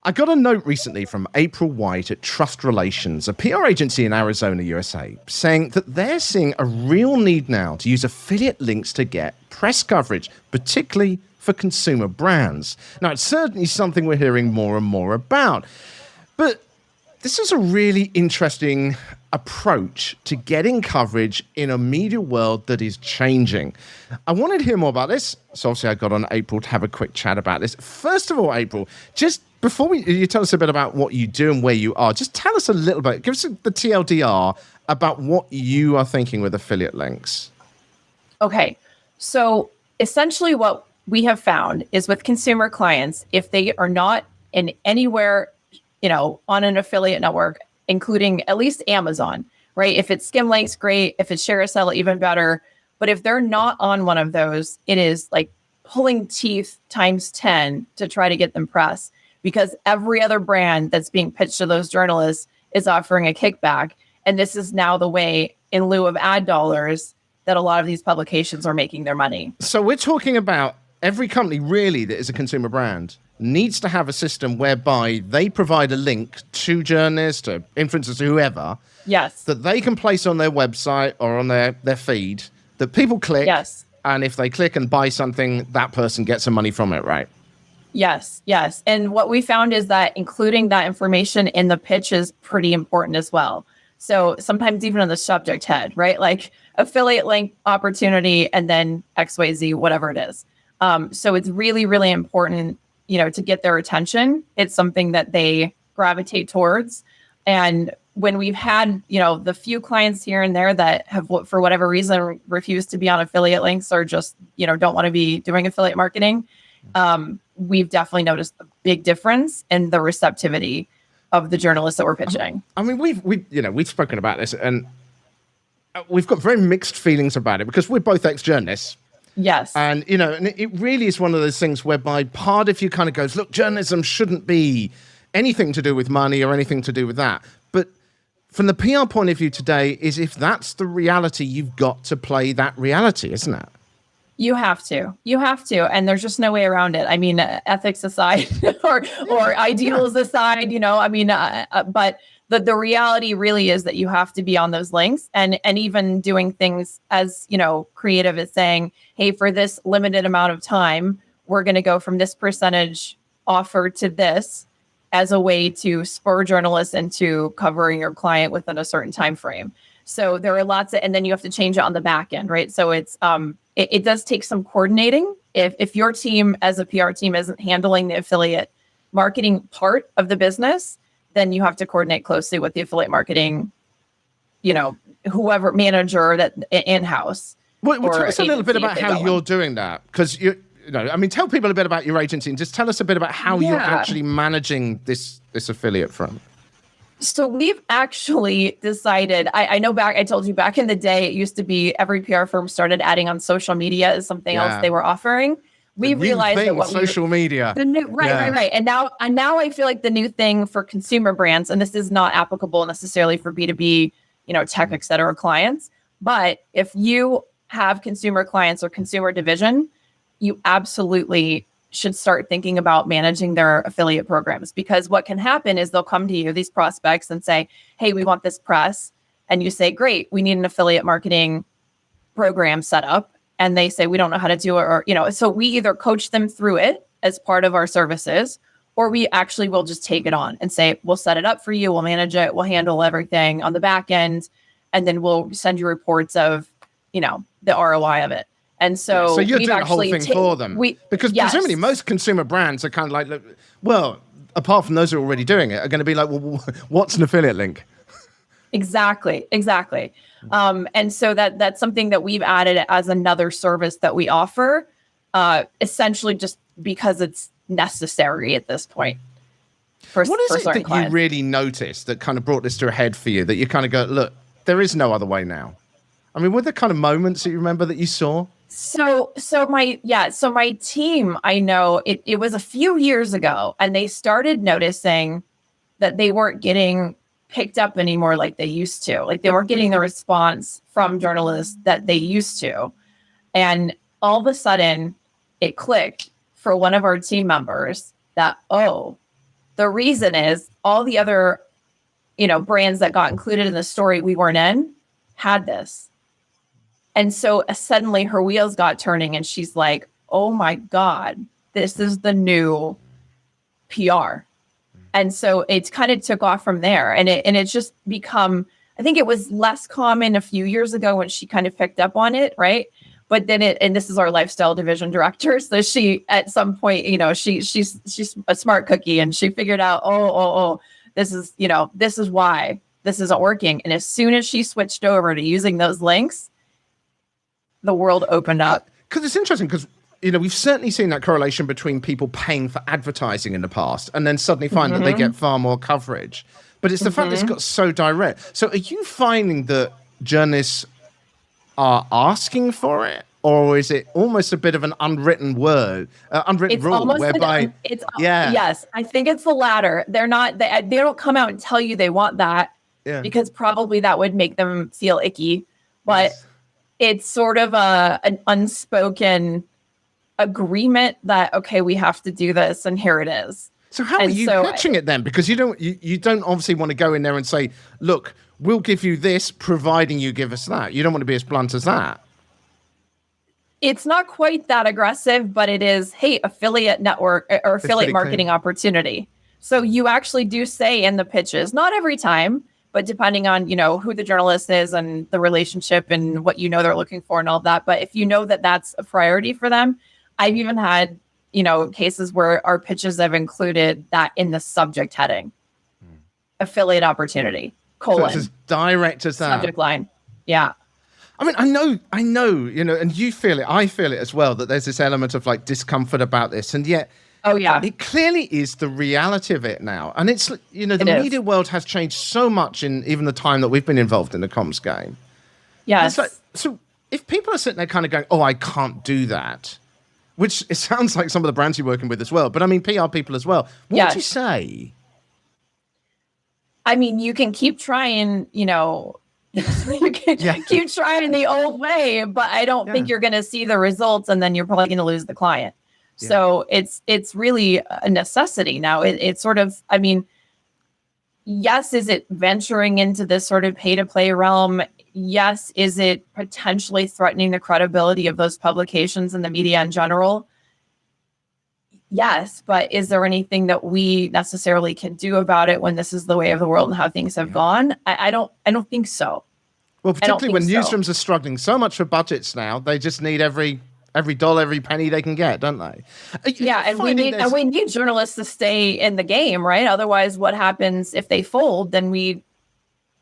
I got a note recently from April White at Trust Relations, a PR agency in Arizona, USA, saying that they're seeing a real need now to use affiliate links to get press coverage, particularly for consumer brands. Now, it's certainly something we're hearing more and more about. But this is a really interesting approach to getting coverage in a media world that is changing. I wanted to hear more about this, so obviously I got on April to have a quick chat about this. First of all, April, just before you tell us a bit about what you do and where you are, just tell us a little bit, give us the TLDR about what you are thinking with affiliate links. Okay, so essentially what we have found is with consumer clients, if they are not in anywhere, on an affiliate network, including at least Amazon, right? If it's skim links, great. If it's share a sell, even better. But if they're not on one of those, it is like pulling teeth times 10 to try to get them press, because every other brand that's being pitched to those journalists is offering a kickback. And this is now the way, in lieu of ad dollars, that a lot of these publications are making their money. So we're talking about every company really that is a consumer brand needs to have a system whereby they provide a link to journalists, to influencers, to whoever, yes, that they can place on their website or on their feed, that people click, yes, and if they click and buy something, that person gets some money from it, right? Yes. And what we found is that including that information in the pitch is pretty important as well. So sometimes even on the subject head, right? Like affiliate link opportunity and then XYZ, whatever it is. So it's really, really important, to get their attention. It's something that they gravitate towards. And when we've had, the few clients here and there that have, for whatever reason, refused to be on affiliate links or just, don't want to be doing affiliate marketing, we've definitely noticed a big difference in the receptivity of the journalists that we're pitching. I mean, we've spoken about this, and we've got very mixed feelings about it because we're both ex-journalists. Yes. And, and it really is one of those things whereby part of you kind of goes, look, journalism shouldn't be anything to do with money or anything to do with that. But from the PR point of view today is if that's the reality, you've got to play that reality, isn't it? You have to, and there's just no way around it. I mean, ethics aside, or ideals aside, but the reality really is that you have to be on those links, and even doing things as, creative as saying, hey, for this limited amount of time, we're going to go from this percentage offer to this as a way to spur journalists into covering your client within a certain time frame. So there are lots of, and then you have to change it on the back end, right? So it's it does take some coordinating. If your team as a PR team isn't handling the affiliate marketing part of the business, then you have to coordinate closely with the affiliate marketing, whoever manager that in-house. Well, tell us a little bit about how you're doing that, because tell people a bit about your agency and just tell us a bit about how you're actually managing this affiliate front. So we've actually decided, I know I told you back in the day, it used to be every PR firm started adding on social media as something else they were offering. We realized that what social media. Right. And now I feel like the new thing for consumer brands, and this is not applicable necessarily for B2B, tech, et cetera, clients. But if you have consumer clients or consumer division, you absolutely should start thinking about managing their affiliate programs, because what can happen is they'll come to you, these prospects, and say, hey, we want this press. And you say, great, we need an affiliate marketing program set up. And they say, we don't know how to do it. Or, so we either coach them through it as part of our services, or we actually will just take it on and say, we'll set it up for you. We'll manage it. We'll handle everything on the back end. And then we'll send you reports of, the ROI of it. And so, so you're doing the whole thing for them, because presumably most consumer brands are kind of like, well, apart from those who are already doing it, are going to be like, well, what's an affiliate link? Exactly. And so that's something that we've added as another service that we offer, essentially just because it's necessary at this point. What is it that you really noticed that kind of brought this to a head for you, that you kind of go, look, there is no other way now? I mean, were there kind of moments that you remember that you saw? So my team, I know it was a few years ago, and they started noticing that they weren't getting picked up anymore like they used to. Like they weren't getting the response from journalists that they used to. And all of a sudden it clicked for one of our team members that, the The reason is all the other, brands that got included in the story we weren't in had this. And so suddenly her wheels got turning and she's like, oh my God, this is the new PR. And so it's kind of took off from there. And it's just become, I think it was less common a few years ago when she kind of picked up on it, right? But then and this is our lifestyle division director. So she, at some point, she's a smart cookie and she figured out, this is why this isn't working. And as soon as she switched over to using those links, the world opened up. Because it's interesting because, we've certainly seen that correlation between people paying for advertising in the past and then suddenly find that they get far more coverage. But it's the fact that it's got so direct. So are you finding that journalists are asking for it? Or is it almost a bit of an unwritten rule whereby yes, I think it's the latter. They don't come out and tell you they want that because probably that would make them feel icky. But it's sort of an unspoken agreement that, okay, we have to do this and here it is. So how are you pitching it then? Because you don't obviously want to go in there and say, look, we'll give you this providing you give us that. You don't want to be as blunt as that. It's not quite that aggressive, but it is, hey, affiliate network or affiliate marketing opportunity. So you actually do say in the pitches, not every time, but depending on, who the journalist is and the relationship and what they're looking for and all of that. But if you know that that's a priority for them, I've even had, cases where our pitches have included that in the subject heading. Affiliate opportunity, : So it's as direct as that. Subject line. Yeah. I mean, I know, and you feel it, I feel it as well, that there's this element of like discomfort about this. And yet, it clearly is the reality of it now. And it's, the media world has changed so much in even the time that we've been involved in the comms game. Yes. So if people are sitting there kind of going, I can't do that, which it sounds like some of the brands you're working with as well, but I mean, PR people as well. What would you say? I mean, you can keep trying, you can keep trying the old way, but I don't think you're going to see the results, and then you're probably going to lose the client. Yeah. So it's really a necessity now. It's sort of, I mean, yes, is it venturing into this sort of pay to play realm? Yes, is it potentially threatening the credibility of those publications and the media in general? Yes, but is there anything that we necessarily can do about it when this is the way of the world and how things have gone? I don't think so. Well, particularly when newsrooms are struggling so much for budgets now, they just need every dollar, every penny they can get, don't they? And we need journalists to stay in the game, right? Otherwise, what happens if they fold? Then we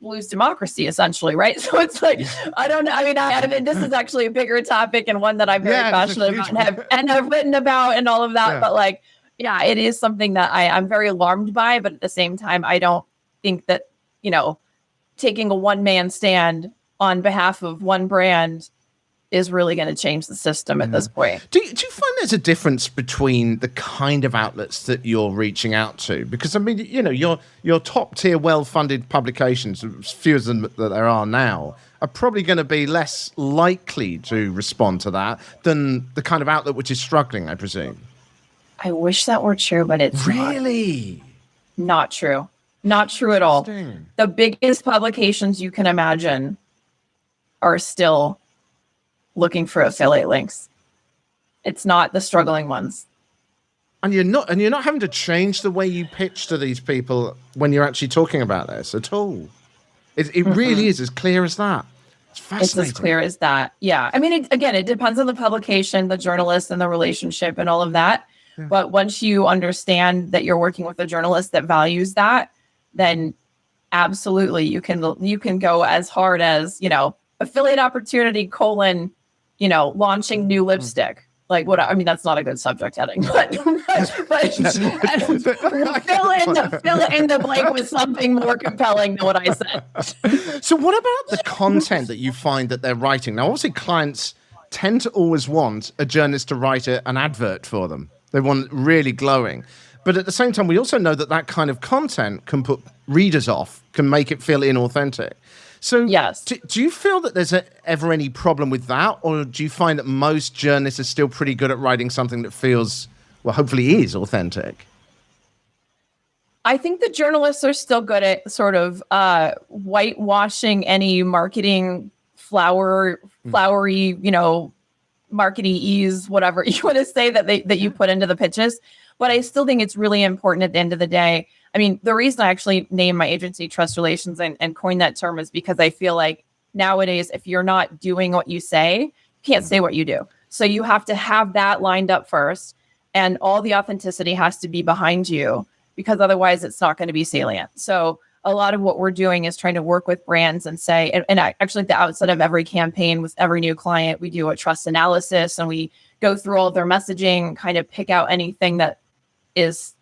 lose democracy, essentially, right? So it's like, I don't know. I mean, this is actually a bigger topic and one that I'm very passionate about and have written about and all of that. Yeah. But it is something that I'm very alarmed by. But at the same time, I don't think that, taking a one-man stand on behalf of one brand is really going to change the system at this point. Do you find there's a difference between the kind of outlets that you're reaching out to? Because I mean, your top tier, well-funded publications, as few as them that there are now, are probably going to be less likely to respond to that than the kind of outlet which is struggling, I presume. I wish that were true, but it's really not true. Not true at all. The biggest publications you can imagine are still looking for affiliate links. It's not the struggling ones. And you're not having to change the way you pitch to these people when you're actually talking about this at all. It really is as clear as that. It's fascinating. It's as clear as that. Yeah. I mean, it depends on the publication, the journalist, and the relationship and all of that. Yeah. But once you understand that you're working with a journalist that values that, then absolutely you can go as hard as, affiliate opportunity : launching new lipstick. Like what? I mean, that's not a good subject heading, but fill in the blank with something more compelling than what I said. So what about the content that you find that they're writing? Now, obviously clients tend to always want a journalist to write an advert for them. They want really glowing. But at the same time, we also know that kind of content can put readers off, can make it feel inauthentic. So yes. Do you feel that there's ever any problem with that? Or do you find that most journalists are still pretty good at writing something that feels, well, hopefully is authentic? I think the journalists are still good at sort of whitewashing any marketing flowery, marketing ease, whatever you want to say that you put into the pitches. But I still think it's really important at the end of the day. I mean, the reason I actually named my agency Trust Relations and coined that term is because I feel like nowadays, if you're not doing what you say, you can't say what you do. So you have to have that lined up first, and all the authenticity has to be behind you, because otherwise it's not going to be salient. So a lot of what we're doing is trying to work with brands and say, and actually at the outset of every campaign with every new client, we do a trust analysis and we go through all of their messaging, kind of pick out anything that is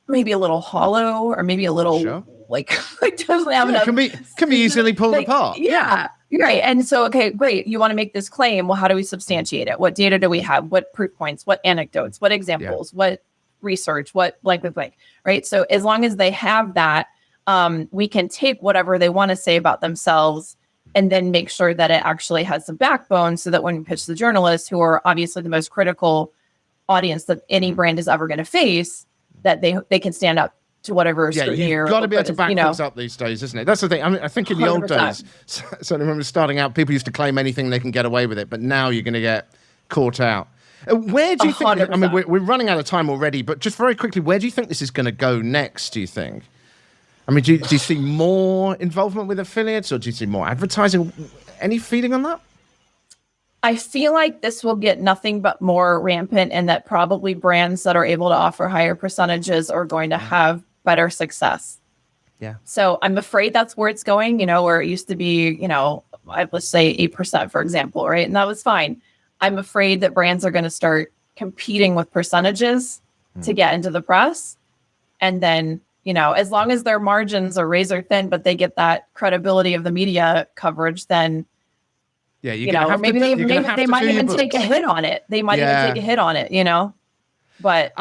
maybe a little hollow or maybe a little like doesn't have enough. Can be easily pulled apart. Yeah. Right. And so, okay, great. You want to make this claim. Well, how do we substantiate it? What data do we have? What proof points? What anecdotes? What examples? What research? What blank, right? So as long as they have that, we can take whatever they want to say about themselves and then make sure that it actually has some backbone, so that when we pitch the journalists, who are obviously the most critical audience that any brand is ever going to face, that they can stand up to whatever scrutiny. You've got to be able to back things up these days, isn't it? That's the thing. I mean, I think in the 100%. Old days, certainly when we were starting out, people used to claim anything they can get away with it, but now you're going to get caught out. Where do you think? 100%. I mean, we're running out of time already, but just very quickly, where do you think this is going to go next? Do you think? I mean, do you see more involvement with affiliates, or do you see more advertising? Any feeling on that? I feel like this will get nothing but more rampant, and that probably brands that are able to offer higher percentages are going to have better success. Yeah. So I'm afraid that's where it's going, where it used to be, let's say 8%, for example, right? And that was fine. I'm afraid that brands are going to start competing with percentages to get into the press. And then, as long as their margins are razor thin, but they get that credibility of the media coverage, then maybe they might even take a hit on it. They might even take a hit on it, But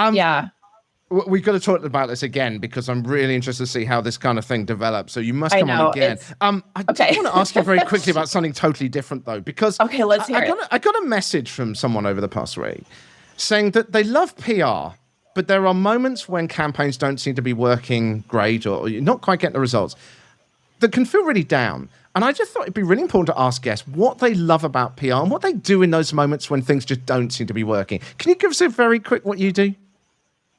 we've got to talk about this again, because I'm really interested to see how this kind of thing develops. So you must come on again. I want to ask you very quickly about something totally different, though, because let's hear it. I got a message from someone over the past week saying that they love PR, but there are moments when campaigns don't seem to be working great, or you're not quite getting the results, that can feel really down. And I just thought it'd be really important to ask guests what they love about PR and what they do in those moments when things just don't seem to be working. Can you give us a very quick what you do?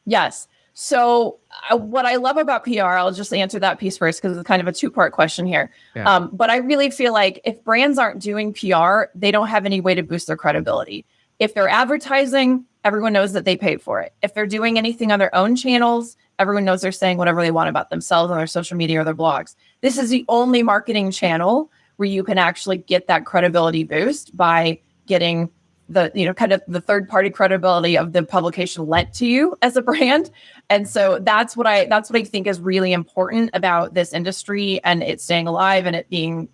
Yes. So what I love about PR, I'll just answer that piece first, because it's kind of a two-part question here. Yeah. But I really feel like if brands aren't doing PR, they don't have any way to boost their credibility. If they're advertising, everyone knows that they paid for it. If they're doing anything on their own channels, everyone knows they're saying whatever they want about themselves on their social media or their blogs. This is the only marketing channel where you can actually get that credibility boost by getting the, kind of the third party credibility of the publication lent to you as a brand. And so that's what I think is really important about this industry and it staying alive and it being,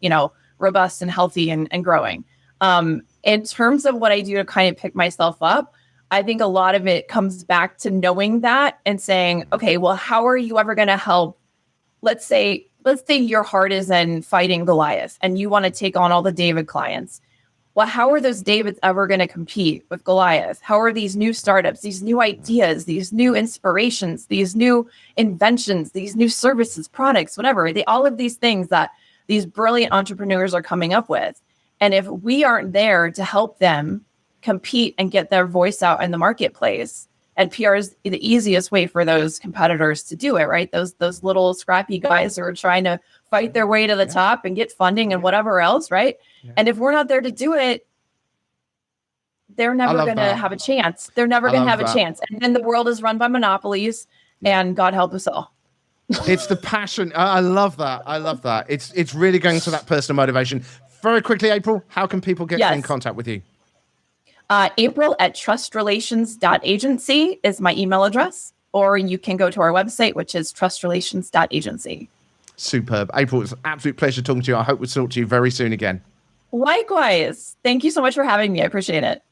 robust and healthy and growing. In terms of what I do to kind of pick myself up, I think a lot of it comes back to knowing that and saying, okay, well, how are you ever going to help? Let's say your heart is in fighting Goliath and you want to take on all the David clients. Well, how are those Davids ever going to compete with Goliath? How are these new startups, these new ideas, these new inspirations, these new inventions, these new services, products, whatever, all of these things that these brilliant entrepreneurs are coming up with? And if we aren't there to help them compete and get their voice out in the marketplace, and PR is the easiest way for those competitors to do it, right? Those little scrappy guys who are trying to fight their way to the top and get funding and whatever else, right? Yeah. And if we're not there to do it, they're never going to have a chance. They're never going to have a chance. And then the world is run by monopolies, and God help us all. It's the passion. I love that. I love that. It's really going to that personal motivation. Very quickly, April, how can people get in contact with you? April at trustrelations.agency is my email address, or you can go to our website, which is trustrelations.agency. Superb. April, it's an absolute pleasure talking to you. I hope we'll talk to you very soon again. Likewise. Thank you so much for having me. I appreciate it.